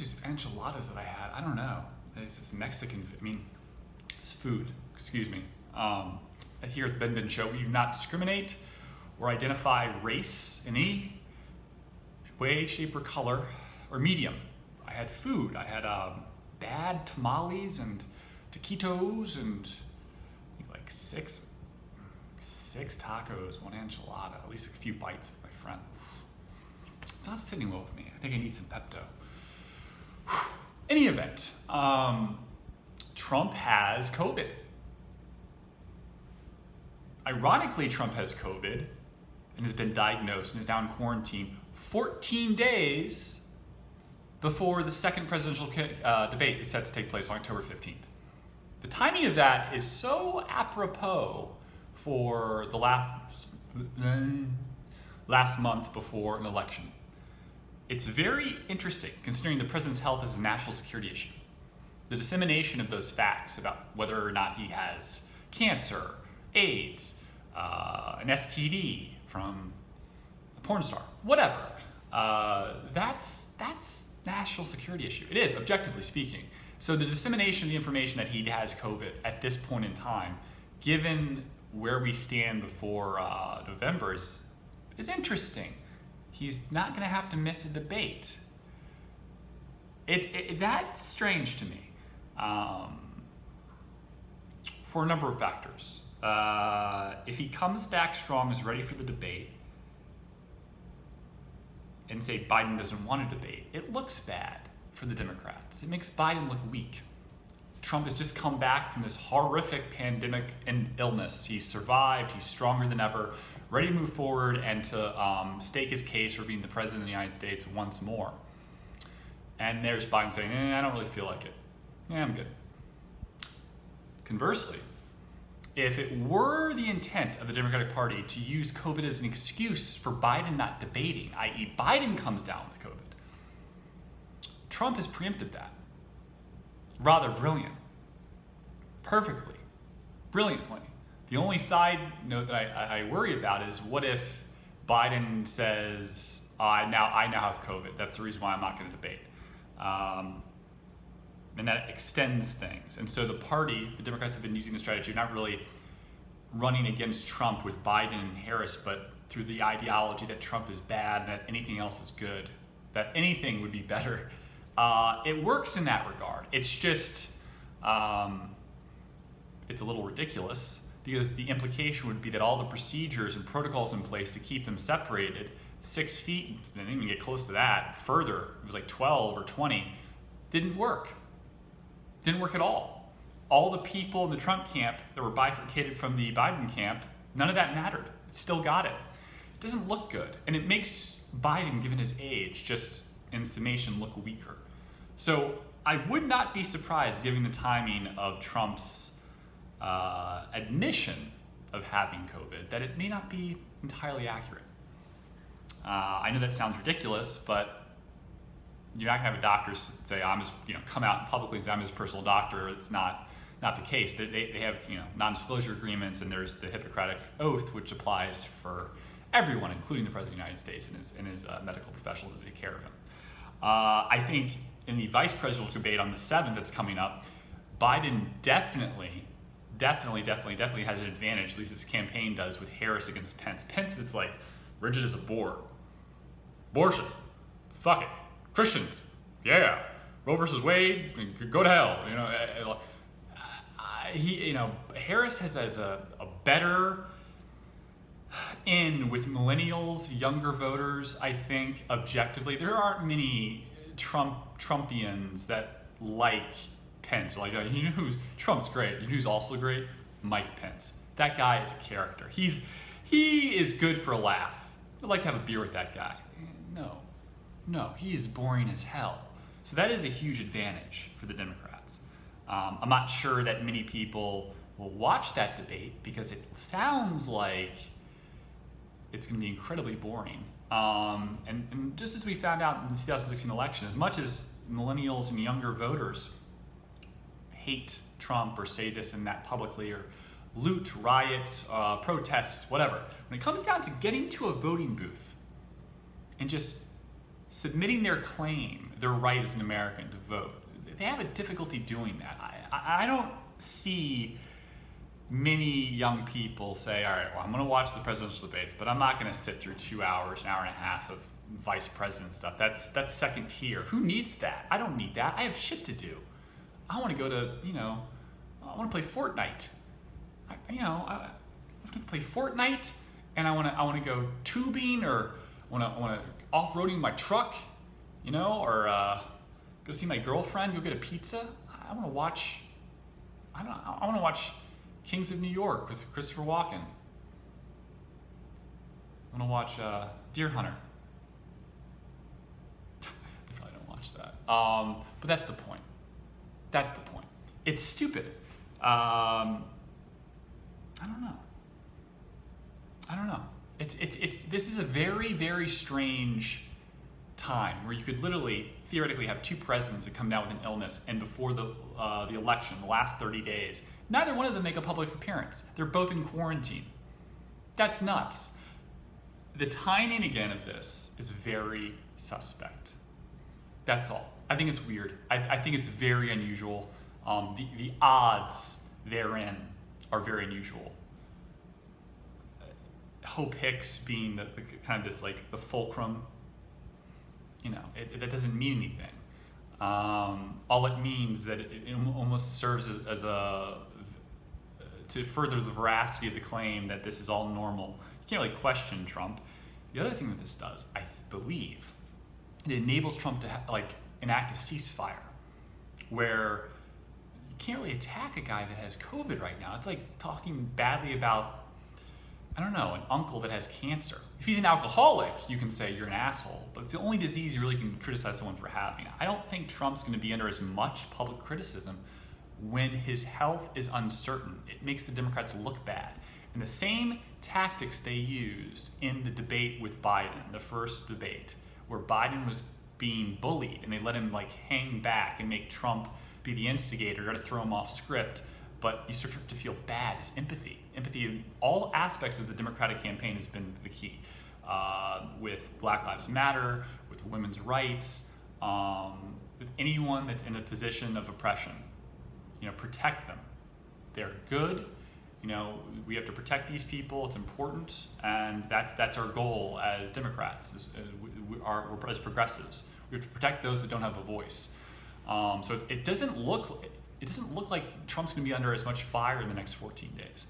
was these enchiladas that I had? I don't know. It's this Mexican, it's food, excuse me. Here at the BENBEN show, we do not discriminate or identify race in any way, shape, or color, or medium. I had food. I had bad tamales and taquitos and I think like six tacos, one enchilada, at least a few bites with my friend. It's not sitting well with me. I think I need some Pepto. Any event, Trump has COVID. Ironically, Trump has COVID and has been diagnosed and is now in quarantine 14 days before the second presidential debate is set to take place on October 15th. The timing of that is so apropos for the last month before an election. It's very interesting considering the president's health is a national security issue. The dissemination of those facts about whether or not he has cancer, AIDS, an STD from a porn star, whatever. That's national security issue. It is, objectively speaking. So the dissemination of the information that he has COVID at this point in time, given where we stand before November, is interesting. He's not going to have to miss a debate. That's strange to me for a number of factors. If he comes back strong, is ready for the debate, and say Biden doesn't want to debate, it looks bad for the Democrats. It makes Biden look weak. Trump has just come back from this horrific pandemic and illness. He's survived, he's stronger than ever, ready to move forward and to stake his case for being the president of the United States once more. And there's Biden saying, I don't really feel like it. I'm good. Conversely, if it were the intent of the Democratic Party to use COVID as an excuse for Biden not debating, i.e. Biden comes down with COVID, Trump has preempted that. Rather brilliant. Perfectly. Brilliantly. The only side note that I worry about is what if Biden says, I now have COVID. That's the reason why I'm not going to debate. And that extends things. And so the Democrats have been using the strategy of not really running against Trump with Biden and Harris, but through the ideology that Trump is bad and that anything else is good, that anything would be better. It works in that regard. It's just, it's a little ridiculous because the implication would be that all the procedures and protocols in place to keep them separated 6 feet, they didn't even get close to that, further, it was like 12 or 20, didn't work. Didn't work at all. All the people in the Trump camp that were bifurcated from the Biden camp, none of that mattered. Still got it. It doesn't look good. And it makes Biden, given his age, just in summation, look weaker. So I would not be surprised, given the timing of Trump's admission of having COVID, that it may not be entirely accurate. I know that sounds ridiculous, but you're not gonna have a doctor say, I'm just, come out and publicly say I'm his personal doctor. It's not the case. They have, non-disclosure agreements, and there's the Hippocratic Oath, which applies for everyone, including the President of the United States and his medical professionals to take care of him. I think in the vice presidential debate on the 7th that's coming up, Biden definitely has an advantage, at least his campaign does, with Harris against Pence. Pence is like rigid as a board. Abortion, fuck it. Christians, yeah. Roe versus Wade, go to hell. Harris has a better in with millennials, younger voters. I think objectively, there aren't many Trumpians that like Pence. Like, Trump's great. You know who's also great? Mike Pence. That guy is a character. He is good for a laugh. I'd like to have a beer with that guy. No, he is boring as hell. So that is a huge advantage for the Democrats. I'm not sure that many people will watch that debate because it sounds like it's going to be incredibly boring. And just as we found out in the 2016 election, as much as millennials and younger voters hate Trump or say this and that publicly or loot, riot, protest, whatever, when it comes down to getting to a voting booth and just submitting their claim, their right as an American to vote, they have a difficulty doing that. I don't see many young people say, all right, well, I'm going to watch the presidential debates, but I'm not going to sit through 2 hours, an hour and a half of vice president stuff. That's second tier. Who needs that? I don't need that. I have shit to do. I want to go to, I want to play Fortnite. I want to play Fortnite, and I want to go tubing, or I want to off-roading my truck, or go see my girlfriend, go get a pizza. I want to watch. I want to watch Kings of New York with Christopher Walken. I want to watch Deer Hunter. I probably don't watch that. But that's the point. That's the point. It's stupid. I don't know. This is a very, very strange time where you could literally, theoretically, have two presidents that come down with an illness, and before the election, the last 30 days, neither one of them make a public appearance. They're both in quarantine. That's nuts. The timing, again, of this is very suspect. That's all. I think it's weird. I think it's very unusual. The odds therein are very unusual. Hope Hicks being the kind of this, like, the fulcrum, that doesn't mean anything. All it means that it almost serves as to further the veracity of the claim that this is all normal. You can't really question Trump. The other thing that this does, I believe, it enables Trump to enact a ceasefire, where you can't really attack a guy that has COVID right now. It's like talking badly about, I don't know, an uncle that has cancer. If he's an alcoholic, you can say you're an asshole, but it's the only disease you really can criticize someone for having. I don't think Trump's going to be under as much public criticism when his health is uncertain. It makes the Democrats look bad. And the same tactics they used in the debate with Biden, the first debate, where Biden was being bullied and they let him hang back and make Trump be the instigator, try to throw him off script, but you start to feel bad. It's empathy. Empathy in all aspects of the Democratic campaign has been the key. With Black Lives Matter, with women's rights, with anyone that's in a position of oppression. Protect them. They're good. We have to protect these people. It's important, and that's our goal as Democrats, as progressives. We have to protect those that don't have a voice. So it doesn't look like Trump's going to be under as much fire in the next 14 days.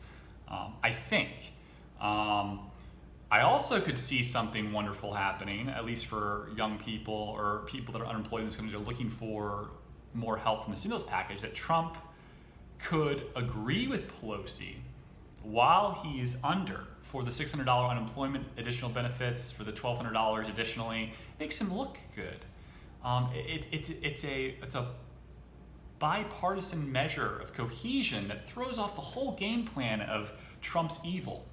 I think. I also could see something wonderful happening, at least for young people or people that are unemployed in this country, looking for more help from the stimulus package, that Trump could agree with Pelosi while he's under for the $600 unemployment additional benefits, for the $1,200 additionally. Makes him look good. It's a bipartisan measure of cohesion that throws off the whole game plan of Trump's evil.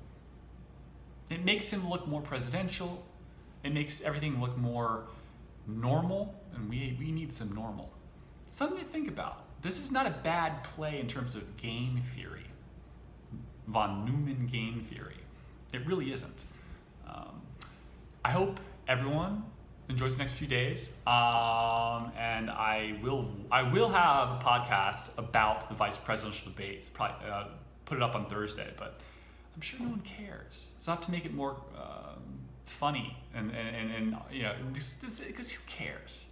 It makes him look more presidential. It makes everything look more normal, and we need some normal. Something to think about. This is not a bad play in terms of game theory, von Neumann game theory. It really isn't. I hope everyone enjoys the next few days, and I will have a podcast about the vice presidential debate. Probably put it up on Thursday, but I'm sure no one cares. So I have to make it more funny, and just because who cares?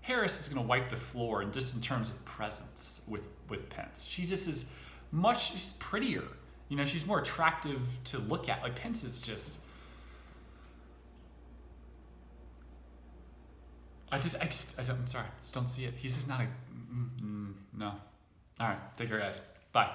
Harris is going to wipe the floor, and just in terms of presence with Pence. She just is she's prettier. She's more attractive to look at. Pence is just. I'm sorry, I just don't see it. He's just not no. All right, take care, guys. Bye.